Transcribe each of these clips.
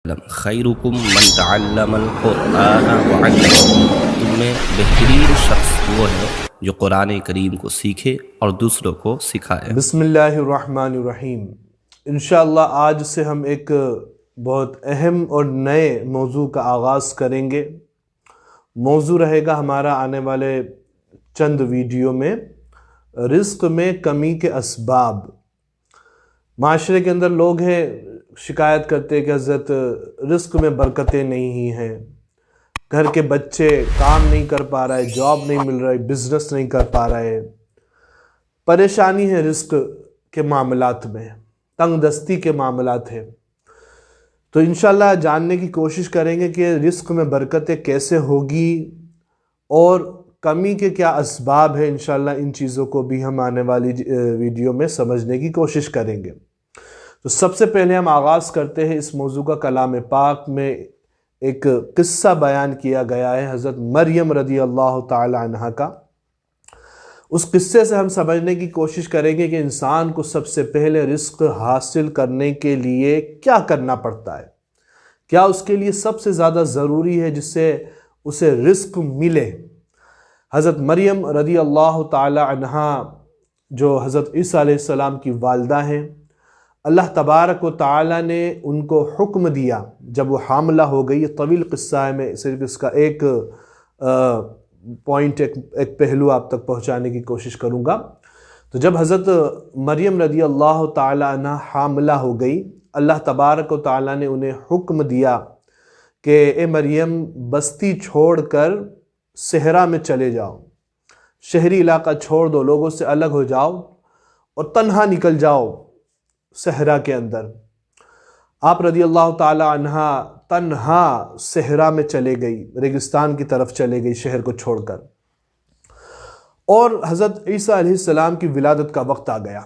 خیرکم من تعلم القرآن وعلمہ، تم میں بہترین شخص وہ ہے جو قرآن کریم کو سیکھے اور دوسروں کو سکھائے۔ بسم اللہ الرحمن الرحیم۔ انشاءاللہ آج سے ہم ایک بہت اہم اور نئے موضوع کا آغاز کریں گے۔ موضوع رہے گا ہمارا آنے والے چند ویڈیو میں رزق میں کمی کے اسباب۔ معاشرے کے اندر لوگ ہیں شکایت کرتے ہیں کہ حضرت رزق میں برکتیں نہیں ہیں، گھر کے بچے کام نہیں کر پا رہے، جاب نہیں مل رہی، بزنس نہیں کر پا رہے، پریشانی ہے رزق کے معاملات میں، تنگ دستی کے معاملات ہیں۔ تو انشاءاللہ جاننے کی کوشش کریں گے کہ رزق میں برکتیں کیسے ہوگی اور کمی کے کیا اسباب ہیں۔ انشاءاللہ ان چیزوں کو بھی ہم آنے والی ویڈیو میں سمجھنے کی کوشش کریں گے۔ تو سب سے پہلے ہم آغاز کرتے ہیں اس موضوع کا۔ کلام پاک میں ایک قصہ بیان کیا گیا ہے حضرت مریم رضی اللہ تعالی عنہ کا۔ اس قصے سے ہم سمجھنے کی کوشش کریں گے کہ انسان کو سب سے پہلے رزق حاصل کرنے کے لیے کیا کرنا پڑتا ہے، کیا اس کے لیے سب سے زیادہ ضروری ہے جس سے اسے رزق ملے۔ حضرت مریم رضی اللہ تعالی عنہ جو حضرت عیسیٰ علیہ السلام کی والدہ ہیں، اللہ تبارک و تعالی نے ان کو حکم دیا جب وہ حاملہ ہو گئی۔ یہ طویل قصہ ہے، میں صرف اس کا ایک پوائنٹ، ایک پہلو آپ تک پہنچانے کی کوشش کروں گا۔ تو جب حضرت مریم رضی اللہ تعالی عنہ حاملہ ہو گئی، اللہ تبارک و تعالی نے انہیں حکم دیا کہ اے مریم بستی چھوڑ کر صحرا میں چلے جاؤ، شہری علاقہ چھوڑ دو، لوگوں سے الگ ہو جاؤ اور تنہا نکل جاؤ صحرا کے اندر۔ آپ رضی اللہ تعالی عنہ تنہا صحرا میں چلے گئی، ریگستان کی طرف چلے گئی شہر کو چھوڑ کر، اور حضرت عیسیٰ علیہ السلام کی ولادت کا وقت آ گیا۔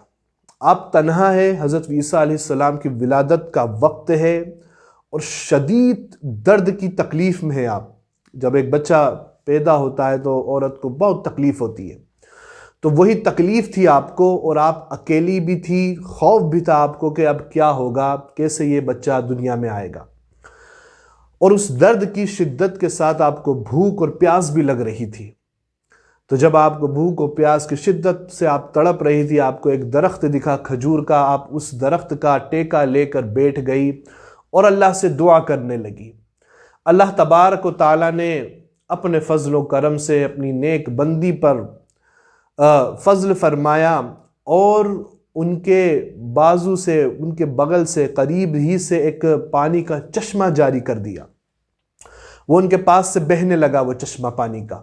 آپ تنہا ہے، حضرت عیسیٰ علیہ السلام کی ولادت کا وقت ہے اور شدید درد کی تکلیف میں ہے آپ۔ جب ایک بچہ پیدا ہوتا ہے تو عورت کو بہت تکلیف ہوتی ہے، تو وہی تکلیف تھی آپ کو، اور آپ اکیلی بھی تھی، خوف بھی تھا آپ کو کہ اب کیا ہوگا، کیسے یہ بچہ دنیا میں آئے گا، اور اس درد کی شدت کے ساتھ آپ کو بھوک اور پیاس بھی لگ رہی تھی۔ تو جب آپ کو بھوک اور پیاس کی شدت سے آپ تڑپ رہی تھی، آپ کو ایک درخت دکھا کھجور کا، آپ اس درخت کا ٹیکا لے کر بیٹھ گئی اور اللہ سے دعا کرنے لگی۔ اللہ تبارک و تعالی نے اپنے فضل و کرم سے اپنی نیک بندی پر فضل فرمایا اور ان کے بازو سے، ان کے بغل سے قریب ہی سے ایک پانی کا چشمہ جاری کر دیا۔ وہ ان کے پاس سے بہنے لگا وہ چشمہ پانی کا،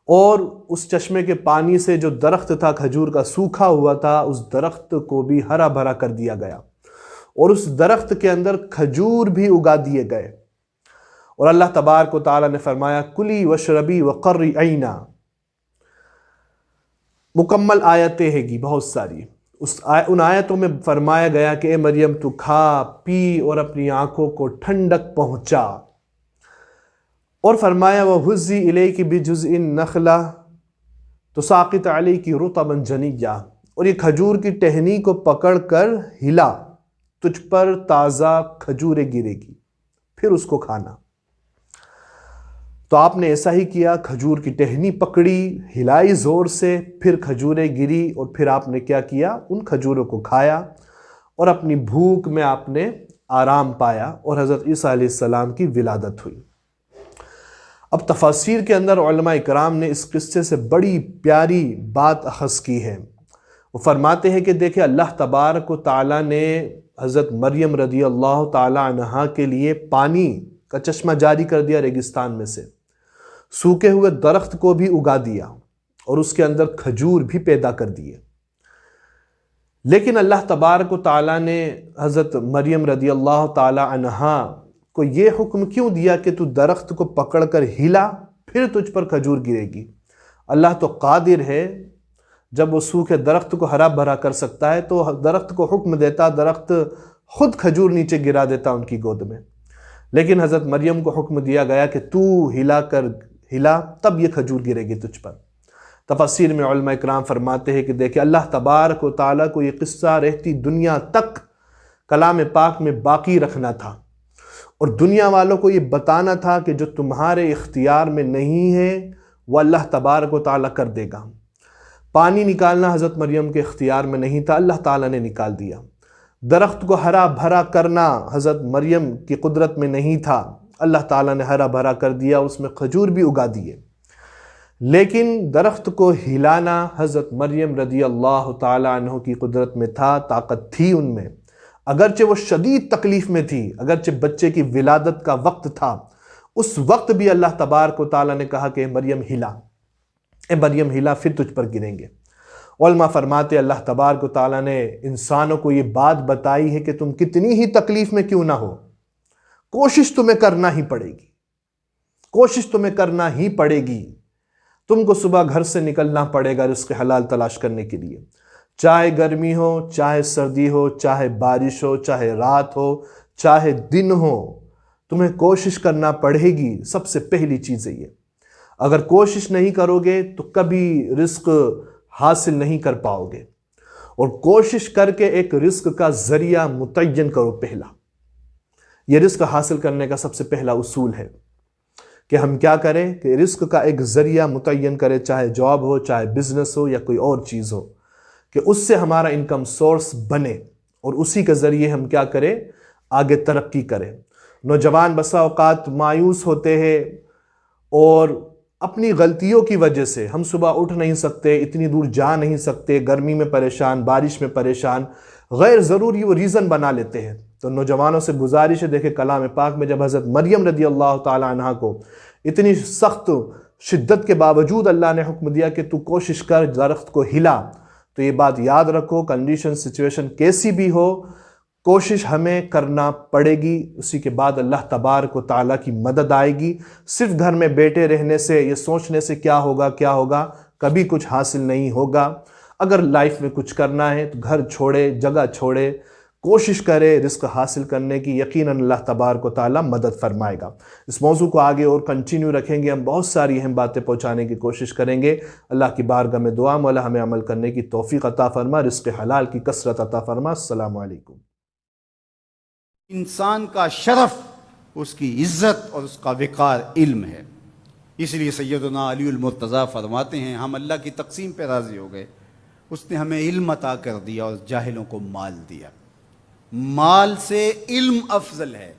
اور اس چشمے کے پانی سے جو درخت تھا کھجور کا سوکھا ہوا تھا، اس درخت کو بھی ہرا بھرا کر دیا گیا، اور اس درخت کے اندر کھجور بھی اگا دیے گئے۔ اور اللہ تبارک و تعالی نے فرمایا کلی وشربی وقرری عینا۔ مکمل آیتیں ہیں گی بہت ساری، ان آیتوں میں فرمایا گیا کہ اے مریم تو کھا پی اور اپنی آنکھوں کو ٹھنڈک پہنچا، اور فرمایا وَهُزِّي إِلَيْكِ بِجُزْءِ النَّخْلَةِ تُسَاقِطْ عَلَيْكِ رُطَبًا جَنِيًّا، اور یہ کھجور کی ٹہنی کو پکڑ کر ہلا، تجھ پر تازہ کھجوریں گرے گی، پھر اس کو کھانا۔ تو آپ نے ایسا ہی کیا، کھجور کی ٹہنی پکڑی، ہلائی زور سے، پھر کھجوریں گری، اور پھر آپ نے کیا کیا، ان کھجوروں کو کھایا اور اپنی بھوک میں آپ نے آرام پایا، اور حضرت عیسیٰ علیہ السلام کی ولادت ہوئی۔ اب تفاسیر کے اندر علماء اکرام نے اس قصے سے بڑی پیاری بات اخذ کی ہے۔ وہ فرماتے ہیں کہ دیکھیں اللہ تبارک و تعالی نے حضرت مریم رضی اللہ تعالی عنہا کے لیے پانی کا چشمہ جاری کر دیا ریگستان میں سے، سوکھے ہوئے درخت کو بھی اگا دیا، اور اس کے اندر کھجور بھی پیدا کر دیے۔ لیکن اللہ تبارک و تعالی نے حضرت مریم رضی اللہ تعالی عنہا کو یہ حکم کیوں دیا کہ تو درخت کو پکڑ کر ہلا، پھر تجھ پر کھجور گرے گی؟ اللہ تو قادر ہے، جب وہ سوکھے درخت کو ہرا بھرا کر سکتا ہے تو درخت کو حکم دیتا، درخت خود کھجور نیچے گرا دیتا ان کی گود میں۔ لیکن حضرت مریم کو حکم دیا گیا کہ تو ہلا تب یہ کھجور گرے گی تجھ پر۔ تفسیر میں علماء اکرام فرماتے ہیں کہ دیکھیں اللہ تبارک و تعالیٰ کو یہ قصہ رہتی دنیا تک کلام پاک میں باقی رکھنا تھا، اور دنیا والوں کو یہ بتانا تھا کہ جو تمہارے اختیار میں نہیں ہے وہ اللہ تبارک و تعالیٰ کر دے گا۔ پانی نکالنا حضرت مریم کے اختیار میں نہیں تھا، اللہ تعالیٰ نے نکال دیا۔ درخت کو ہرا بھرا کرنا حضرت مریم کی قدرت میں نہیں تھا، اللہ تعالیٰ نے ہرا بھرا کر دیا، اس میں کھجور بھی اگا دیے۔ لیکن درخت کو ہلانا حضرت مریم رضی اللہ تعالیٰ عنہ کی قدرت میں تھا، طاقت تھی ان میں، اگرچہ وہ شدید تکلیف میں تھی، اگرچہ بچے کی ولادت کا وقت تھا، اس وقت بھی اللہ تبارک و تعالیٰ نے کہا کہ مریم ہلا، اے مریم ہلا، پھر تجھ پر گریں گے۔ علماء فرماتے اللہ تبارک و تعالیٰ نے انسانوں کو یہ بات بتائی ہے کہ تم کتنی ہی تکلیف میں کیوں نہ ہو، کوشش تمہیں کرنا ہی پڑے گی، کوشش تمہیں کرنا ہی پڑے گی۔ تم کو صبح گھر سے نکلنا پڑے گا رزق حلال تلاش کرنے کے لیے، چاہے گرمی ہو، چاہے سردی ہو، چاہے بارش ہو، چاہے رات ہو، چاہے دن ہو، تمہیں کوشش کرنا پڑے گی۔ سب سے پہلی چیز ہے یہ، اگر کوشش نہیں کرو گے تو کبھی رزق حاصل نہیں کر پاؤ گے، اور کوشش کر کے ایک رزق کا ذریعہ متعین کرو۔ پہلا یہ رزق حاصل کرنے کا سب سے پہلا اصول ہے کہ ہم کیا کریں کہ رزق کا ایک ذریعہ متعین کریں، چاہے جاب ہو، چاہے بزنس ہو، یا کوئی اور چیز ہو، کہ اس سے ہمارا انکم سورس بنے، اور اسی کے ذریعے ہم کیا کریں، آگے ترقی کریں۔ نوجوان بسا اوقات مایوس ہوتے ہیں، اور اپنی غلطیوں کی وجہ سے ہم صبح اٹھ نہیں سکتے، اتنی دور جا نہیں سکتے، گرمی میں پریشان، بارش میں پریشان، غیر ضروری وہ ریزن بنا لیتے ہیں۔ تو نوجوانوں سے گزارش ہے، دیکھیں کلام پاک میں جب حضرت مریم رضی اللہ تعالی عنہ کو اتنی سخت شدت کے باوجود اللہ نے حکم دیا کہ تو کوشش کر درخت کو ہلا، تو یہ بات یاد رکھو، کنڈیشن سچویشن کیسی بھی ہو، کوشش ہمیں کرنا پڑے گی، اسی کے بعد اللہ تبارک و تعالیٰ کی مدد آئے گی۔ صرف گھر میں بیٹھے رہنے سے، یہ سوچنے سے کیا ہوگا کیا ہوگا، کبھی کچھ حاصل نہیں ہوگا۔ اگر لائف میں کچھ کرنا ہے تو گھر چھوڑے، جگہ چھوڑے، کوشش کرے رزق حاصل کرنے کی، یقیناً اللہ تبارک و تعالیٰ مدد فرمائے گا۔ اس موضوع کو آگے اور کنٹینیو رکھیں گے، ہم بہت ساری اہم باتیں پہنچانے کی کوشش کریں گے۔ اللہ کی بارگاہ میں دعا، مولا ہمیں عمل کرنے کی توفیق عطا فرما، رزق حلال کی کثرت عطا فرما۔ السلام علیکم۔ انسان کا شرف، اس کی عزت اور اس کا وقار علم ہے، اس لیے سیدنا علی المرتضیٰ فرماتے ہیں ہم اللہ کی تقسیم پہ راضی ہو گئے، اس نے ہمیں علم عطا کر دیا اور جاہلوں کو مال دیا۔ مال سے علم افضل ہے۔